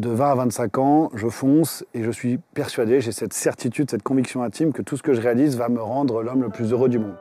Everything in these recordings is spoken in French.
de 20 à 25 ans, je fonce et je suis persuadé, j'ai cette certitude, cette conviction intime que tout ce que je réalise va me rendre l'homme le plus heureux du monde.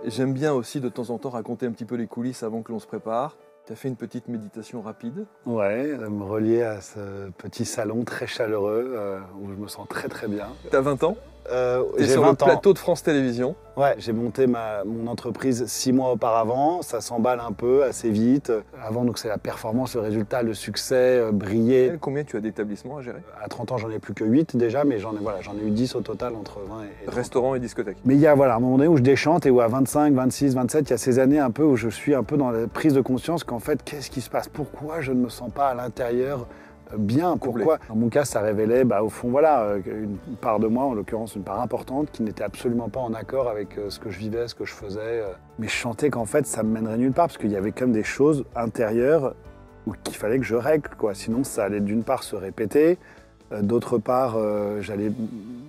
J'aime bien aussi de temps en temps raconter un petit peu les coulisses avant que l'on se prépare. Tu as fait une petite méditation rapide. Ouais, me relier à ce petit salon très chaleureux où je me sens très très bien. Tu as 20 ans? Tu es J'ai sur 20 le ans. plateau de France Télévisions. Ouais, j'ai monté mon entreprise 6 mois auparavant, ça s'emballe un peu, assez vite. Avant, donc c'est la performance, le résultat, le succès, briller. Combien tu as d'établissements à gérer? À 30 ans, j'en ai plus que 8 déjà, mais j'en ai eu 10 au total entre 20 et 30. Restaurant et discothèque. Mais il y a un moment donné où je déchante et où à 25, 26, 27, il y a ces années un peu où je suis un peu dans la prise de conscience qu'en fait, qu'est-ce qui se passe? Pourquoi je ne me sens pas à l'intérieur bien? Pourquoi? Dans mon cas, ça révélait au fond une part de moi, en l'occurrence une part importante, qui n'était absolument pas en accord avec ce que je vivais, ce que je faisais. Mais je sentais qu'en fait, ça me mènerait nulle part parce qu'il y avait quand même des choses intérieures qu'il fallait que je règle, quoi. Sinon, ça allait d'une part se répéter, d'autre part, j'allais,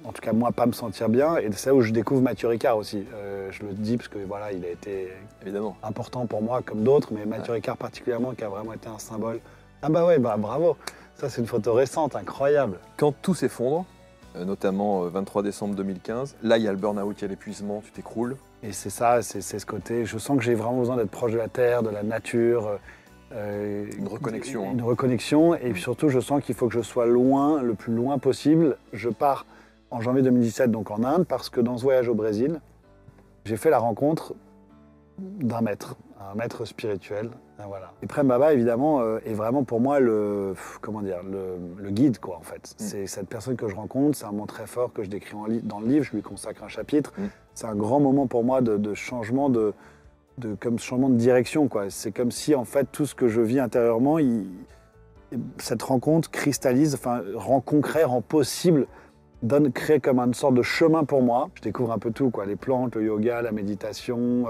en tout cas moi, pas me sentir bien. Et c'est là où je découvre Mathieu Ricard aussi. Je le dis parce que voilà, il a été évidemment important pour moi comme d'autres, mais Mathieu Ricard particulièrement, qui a vraiment été un symbole. Ah bah ouais, bravo. Ça, c'est une photo récente, incroyable. Quand tout s'effondre, notamment 23 décembre 2015, là, il y a le burn-out, il y a l'épuisement, tu t'écroules. Et c'est ça, c'est ce côté. Je sens que j'ai vraiment besoin d'être proche de la terre, de la nature. Une reconnexion. Une reconnexion. Et surtout, je sens qu'il faut que je sois loin, le plus loin possible. Je pars en janvier 2017, donc en Inde, parce que dans ce voyage au Brésil, j'ai fait la rencontre d'un maître, un maître spirituel. Voilà. Et Prem Baba, évidemment, est vraiment pour moi le guide, quoi, en fait. C'est cette personne que je rencontre, c'est un moment très fort que je décris dans le livre, je lui consacre un chapitre. C'est un grand moment pour moi de changement changement de direction, quoi. C'est comme si, en fait, tout ce que je vis intérieurement, cette rencontre cristallise, rend concret, rend possible, crée comme une sorte de chemin pour moi. Je découvre un peu tout, quoi. Les plantes, le yoga, la méditation,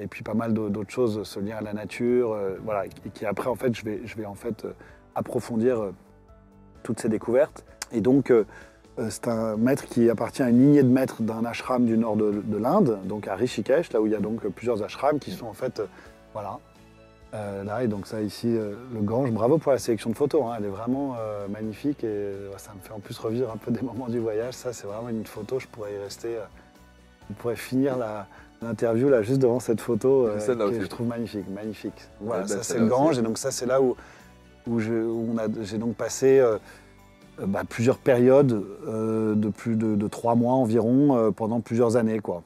et puis pas mal d'autres choses, ce lien à la nature, voilà, et qui après, en fait, je vais en fait approfondir toutes ces découvertes. Et donc, c'est un maître qui appartient à une lignée de maîtres d'un ashram du nord de l'Inde, donc à Rishikesh, là où il y a donc plusieurs ashrams qui sont en fait, voilà. Là, et donc ça ici, le Gange, bravo pour la sélection de photos, hein, elle est vraiment magnifique et ça me fait en plus revivre un peu des moments du voyage. Ça, c'est vraiment une photo, je pourrais y rester, on pourrait finir l'interview là juste devant cette photo que je trouve magnifique. Voilà, ça c'est le Gange, et donc ça c'est là où j'ai donc passé plusieurs périodes de plus de 3 mois environ pendant plusieurs années, quoi.